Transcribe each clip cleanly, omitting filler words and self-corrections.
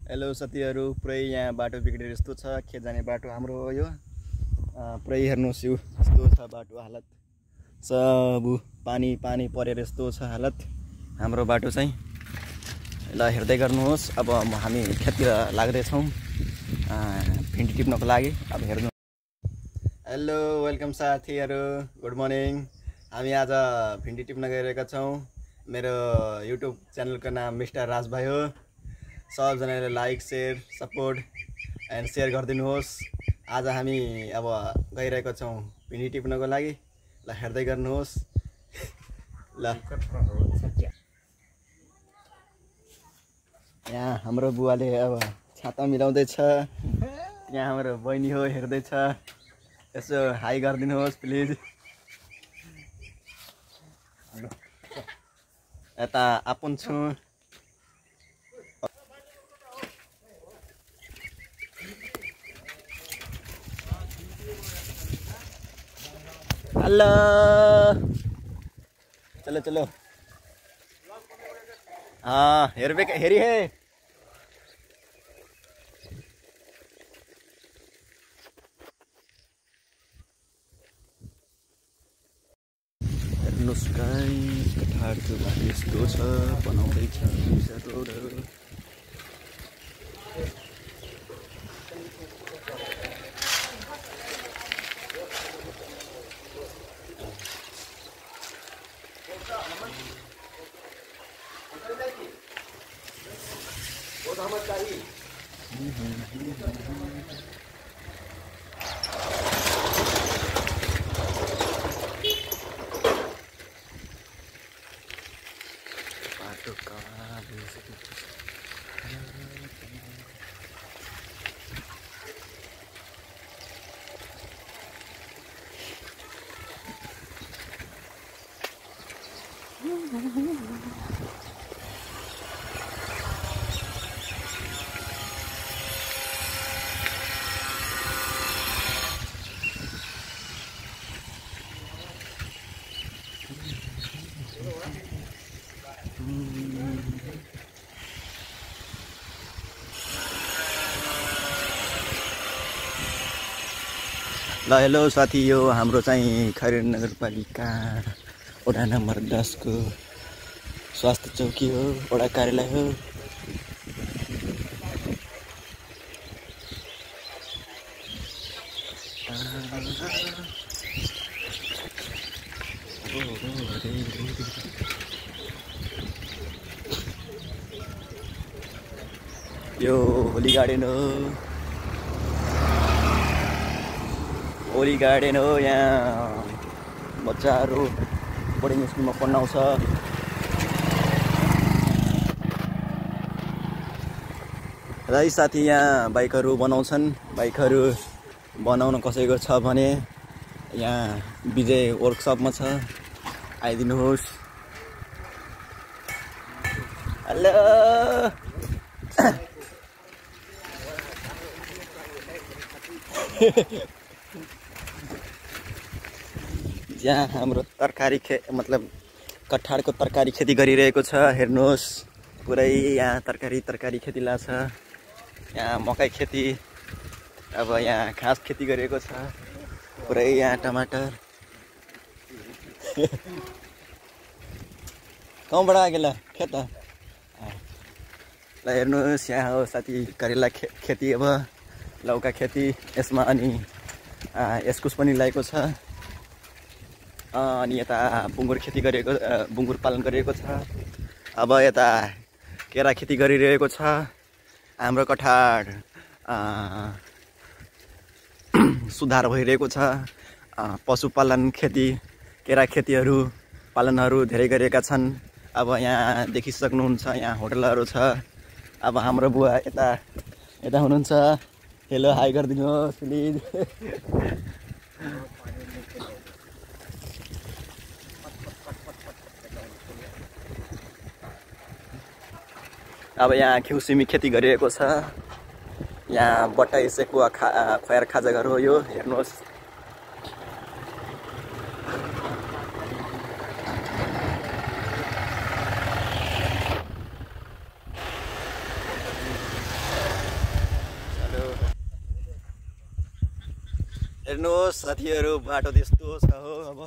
Hello साथीहरु, पुरै यहाँ बाटो बिग्रेर यस्तो छ। खेत जाने बाटो हाम्रो हो यो। पुरै हेर्नुस् यो यस्तो छ बाटो हालत। सब पानी पानी परेर यस्तो छ हालत हाम्रो बाटो चाहिँ। ल हेर्दै गर्नुहोस्। अब हामी खेततिर लाग्दै छौं भिन्डी टिप्नको लागि। अब हेर्नु। हेलो वेलकम साथीहरु, गुड मर्निङ। हामी आज भिन्डी टिप्न गइरहेका छौं। मेरो युट्युब च्यानलको नाम मिस्टर राज भाइ हो। सबजनाले like share support and share गरिदिनुहोस्। आज हामी अब गइरहेका छौं भिन्डी टिप्नको लागि। ल हेर्दै गर्नुहोस्। ल यहाँ हाम्रो बुवाले अब छाता मिलाउँदैछ। यहाँ हाम्रो बहिनी हो, हेर्दैछ। यसो हाई गरिदिनुहोस् प्लिज। यता आपुन छु। हेलो चलो चलो। हाँ हेरी है। हेर्नुहोस् गाइस, कठारको भाग यस्तो छ, बनाउँदैछ रोडहरू। बाटो कहाँ ल हेलो साथी, यो हाम्रो चाहिँ खैरेनी नगरपालिका वडा नम्बर 10 को स्वास्थ्य चौकी हो, वडा कार्यालय हो। यो होली गार्डन हो। होली गार्डन हो। यहाँ बच्चाहरू बोर्डिङ स्कुलमा पढ्न आउँछ। र साथी यहाँ बाइकहरू बनाउँछन्। बाइकहरू बनाउन कसैको छ भने यहाँ विजय वर्कसपमा छ, आइदिनुहोस्। हेलो यहाँ हाम्रो तरकारी मतलब कठारको तरकारी खेती गरिरहेको छ। हेर्नुहोस्, पुरै यहाँ तरकारी खेती लाग्छ। यहाँ मकै खेती, अब यहाँ घाँस खेती गरिएको छ। पुरै यहाँ टमाटर। कहाँबाट आगे ल खेत। ल हेर्नुहोस्, यहाँ हो साथी करेला खेती, अब लौका खेती यसमा। अनि इस्कुस पनि लागेको छ। अनि यता बुङ्गुर खेती गरिएको, बुङ्गुर पालन गरिएको छ। अब यता केरा खेती गरिरहेको छ। हाम्रो कठार सुधार भइरहेको छ। पशुपालन खेती, केरा खेतीहरू पालनहरू धेरै गरिएका छन्। अब यहाँ देखिसक्नुहुन्छ, यहाँ होटलहरू छ। अब हाम्रो बुवा यता हुनुहुन्छ। हेलो हाई गरिदिनुहोस् प्लिज। अब यहाँ खिउसिमी खेती गरिएको छ। यहाँ बट्टाई सेकुवा खोएर खाजा घर हो यो। हेर्नुहोस्, हेर्नुहोस् साथीहरू बाटो त्यस्तो छ हो अब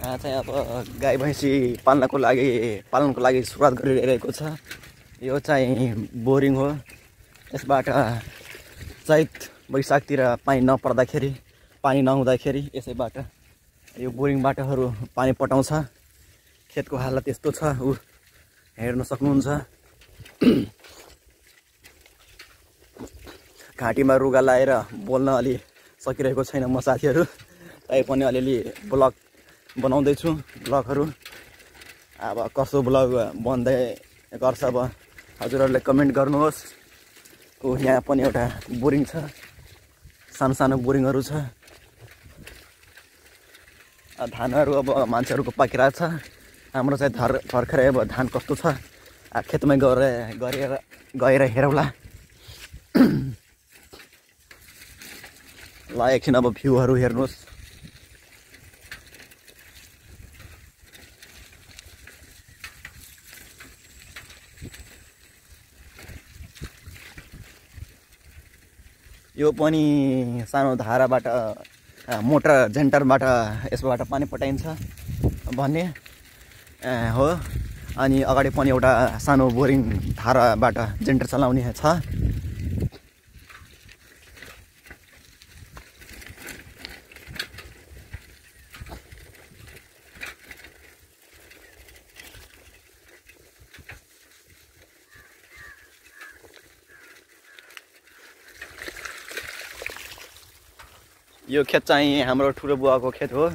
यहाँ चाहिँ अब गाई भैँसी पाल्नको लागि सुरुवात गरिरहेको छ। यो चाहिँ बोरिङ हो। यसबाट चैत वैशाखतिर पानी नपर्दाखेरि पानी नहुँदाखेरि यसैबाट यो बोरिङ बाटोहरू पानी पटाउँछ। खेतको हालत यस्तो छ उ हेर्न सक्नुहुन्छ। घाँटीमा रुगा लाएर बोल्न अलि सकिरहेको छैन म साथीहरू, तैपनि अलिअलि ब्लग बनाउँदैछु। ब्लगहरू अब कस्तो ब्लग बन्दै गर्छ अब हजुरहरूले कमेन्ट गर्नुहोस्। यहाँ पनि एउटा बोरिङ छ, सानो सानो बोरिङहरू छ। धानहरू अब मान्छेहरूको पाकिरहेको छ। हाम्रो चाहिँ भर्खरै अब धान कस्तो छ खेतमै गएर हेरौँला। ल एकछिन अब भ्यूहरू हेर्नुहोस्। यो पनि सानो धाराबाट मोटर जेन्टरबाट यसबाट पानी पटाइन्छ भन्ने हो। अनि अगाडि पनि एउटा सानो बोरिङ धाराबाट जेन्टर चलाउने छ। यो खेत चाहिँ हाम्रो ठुलो बुवाको खेत हो।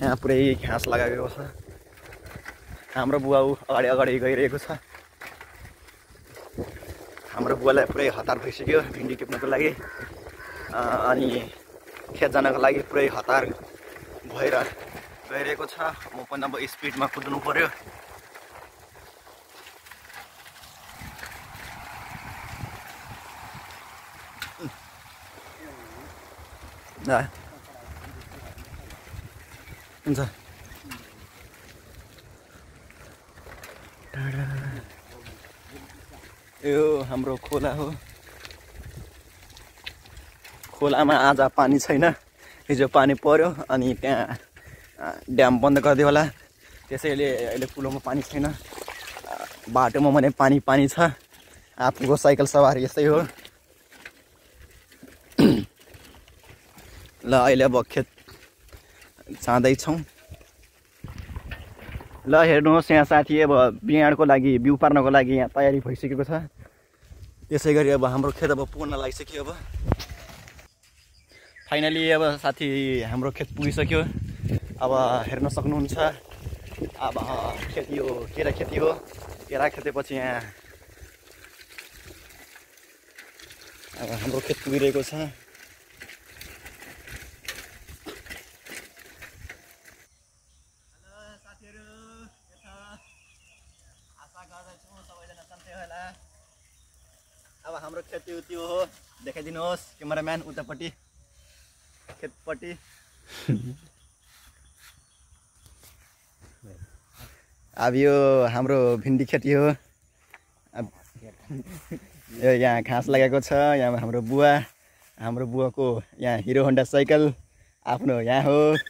यहाँ पुरै घाँस लगाएको छ। हाम्रो बुवा अगाडि गइरहेको छ। हाम्रो बुवालाई पुरै हतार भइसक्यो भिन्डी टिप्नको लागि। अनि खेत जानको लागि पुरै हतार भएर गइरहेको छ। म पनि अब स्पिडमा कुद्नु पर्यो। हुन्छ यो हाम्रो खोला हो। खोलामा आज पानी छैन, हिजो पानी पर्यो अनि त्यहाँ ड्याम बन्द गरिदियो होला, त्यसैले अहिले पुलोमा पानी छैन। बाटोमा भने पानी छ। आफूको साइकल सवारी यस्तै हो। ल अहिले अब खेत जाँदैछौँ। ल हेर्नुहोस् यहाँ साथी अब बियाडको लागि बिउ पार्नको लागि यहाँ तयारी भइसकेको छ। त्यसै गरी अब हाम्रो खेत अब पुग्न लागिसक्यो। अब फाइनली अब साथी हाम्रो खेत पुगिसक्यो। अब हेर्न सक्नुहुन्छ। अब खेती हो, केरा खेती हो। केरा खेतेपछि यहाँ अब हाम्रो खेत पुगिरहेको छ। अब हाम्रो खेत त्यो हो, देखाइदिनुहोस् क्यामेराम्यान उतापट्टि खेतपट्टि। अब यो हाम्रो भिन्डी खेती हो। यो यहाँ घाँस लगाएको छ। यहाँ हाम्रो बुवाको यहाँ हिरो होन्डा साइकल आफ्नो यहाँ हो,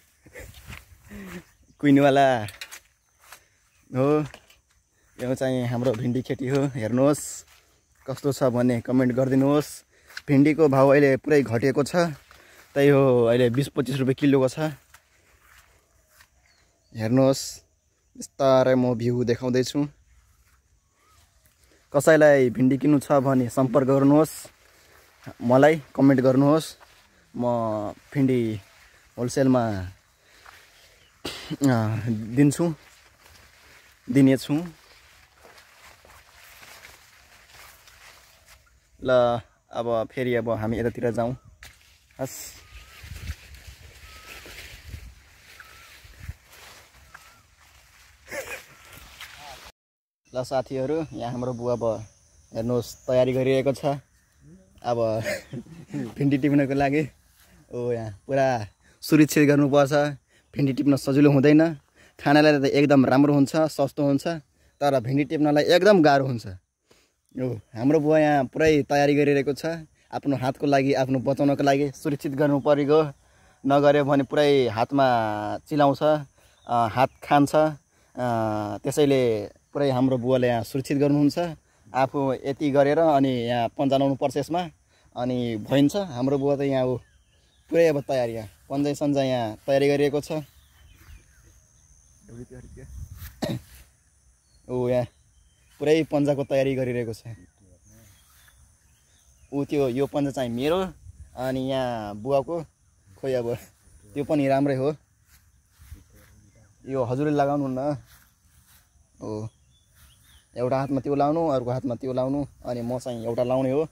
कुइनवाला हो। यो चाहिँ हाम्रो भिन्डी खेती हो। हेर्नुहोस् कस्तो छ भन्ने कमेन्ट गरिदिनुहोस्। भिन्डीको भाउ अहिले पुरै घटेको छ। त्यही हो अहिले 20-25 रुपियाँ किलोको छ। हेर्नुहोस् बिस्तारै म भ्यू देखाउँदैछु। कसैलाई भिन्डी किन्नु छ भने सम्पर्क गर्नुहोस्, मलाई कमेन्ट गर्नुहोस्। म भिन्डी होलसेलमा दिनेछु। ल अब फेरि अब हामी यतातिर जाउँ। हस् ल साथीहरू यहाँ हाम्रो बुवा अब हेर्नुहोस् तयारी गरिरहेको छ। अब भिन्डी टिप्नको लागि यहाँ पुरा सुरक्षित गर्नुपर्छ। भिन्डी टिप्न सजिलो हुँदैन। खानालाई त एकदम राम्रो हुन्छ, सस्तो हुन्छ, तर भिन्डी टिप्नलाई एकदम गाह्रो हुन्छ। हाम्रो बुवा यहाँ पुरै तयारी गरिरहेको छ आफ्नो हातको लागि, आफ्नो बचाउनको लागि। सुरक्षित गर्नु परेको, नगर्यो भने पुरै हातमा चिलाउँछ, हात खान्छ। त्यसैले पुरै हाम्रो बुवाले यहाँ सुरक्षित गर्नुहुन्छ। आफू यति गरेर अनि यहाँ पन्जाउनु पर्छ यसमा, अनि भइन्छ। हाम्रो बुवा त यहाँ पुरै अब तयारी, यहाँ पन्जाइ सन्जा यहाँ तयारी गरिरहेको छ। यहाँ पुरै पन्जाको तयारी गरिरहेको छ। त्यो यो पन्जा चाहिँ मेरो, अनि यहाँ बुवाको खोइ अब त्यो पनि राम्रै हो। यो हजुरले लगाउनु न। एउटा हातमा त्यो लाउनु, अर्को हातमा त्यो लाउनु, अनि म चाहिँ एउटा लाउने हो।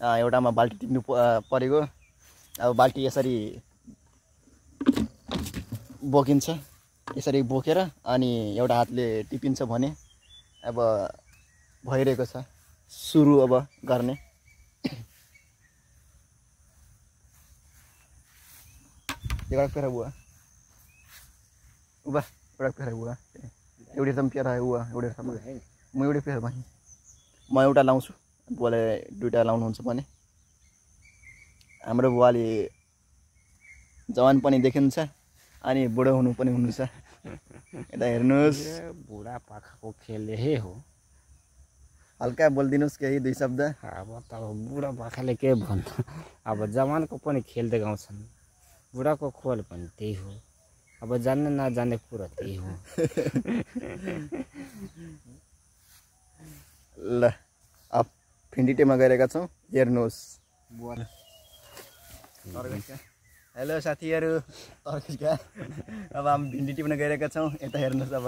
एउटामा बाल्टी टिप्नु परेको। अब बाल्टी यसरी बोकिन्छ, यसरी बोकेर अनि एउटा हातले टिपिन्छ भने अब भइरहेको छ सुरु अब गर्ने। एउटा पेरा बुवा उभा, एउटा पेरा बुवा, एउटै त पेरा बुवा, एउटै म एउटै पेरा भने म एउटा लाउँछु, बुवाले दुईवटा लाउनुहुन्छ भने। हाम्रो बुवाले जवान पनि देखिन्छ अनि बुढो हुनु पनि हुनुहुन्छ। यता हेर्नुहोस्, बुढा पाखाको खेल यही हो। हल्का बोलिदिनुहोस् केही दुई शब्द। अब त बुढा पाखाले के भन्नु, अब जवानको पनि खेल देखाउँछन्, बुढाको खोल पनि त्यही हो। अब जान्ने नजान्ने कुरा त्यही हो। ल अब भिन्डी टिप्न गएका छौँ, हेर्नुहोस्। हेलो साथीहरू, अब हामी भिन्डी टिप्न गइरहेका छौँ। यता हेर्नुहोस्, अब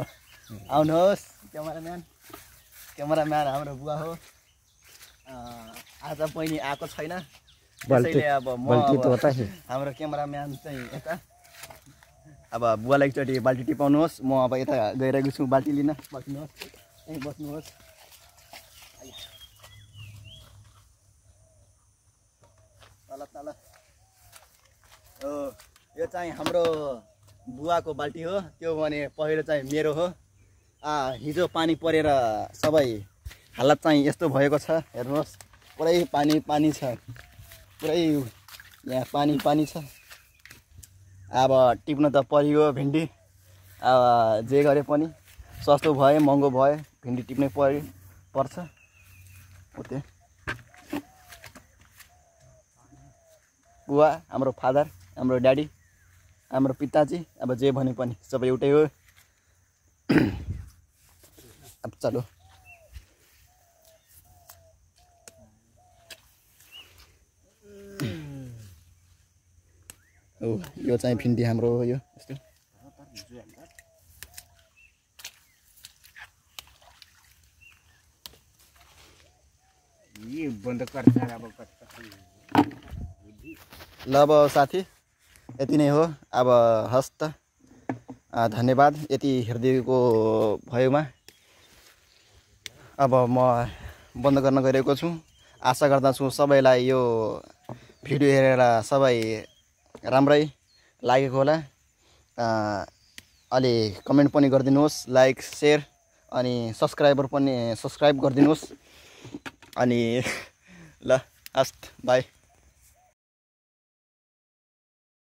आउनुहोस्। क्यामेराम्यान हाम्रो बुवा हो। आज बहिनी आएको छैन, त्यसैले अब हाम्रो क्यामेराम्यान चाहिँ यता। अब बुवालाई एकचोटि बाल्टी टिपाउनुहोस्। म अब यता गइरहेको छु बाल्टी लिन। बस्नुहोस्, यहीँ बस्नुहोस्। तल यो चाहिँ हाम्रो बुवाको बाल्टी हो। त्यो भने पहिलो चाहिँ मेरो हो। हिजो पानी परेर सबै हालत चाहिँ यस्तो भएको छ। हेर्नुहोस्, पुरै पानी छ, पुरै यहाँ पानी छ। अब टिप्न त परियो भिन्डी। अब जे गरे पनि सस्तो भए महँगो भए भिन्डी टिप्नै पर्छ। उतै बुवा, हाम्रो फादर, हाम्रो ड्याडी, हाम्रो पिताजी, अब जे भने पनि सबै एउटै हो। अब चलो। यो चाहिँ भिन्डी हाम्रो हो। यो यस्तो ल अब साथी यति नै हो। अब हस् त, धन्यवाद यति हेरिदिएको भएमा। अब म बन्द गर्न गइरहेको छु। आशा गर्दछु सबैलाई यो भिडियो हेरेर सबै राम्रै लागेको होला। अलि कमेन्ट पनि गरिदिनुहोस्, लाइक सेयर अनि सब्सक्राइब गरिदिनुहोस्। अनि ल हस्, बाई।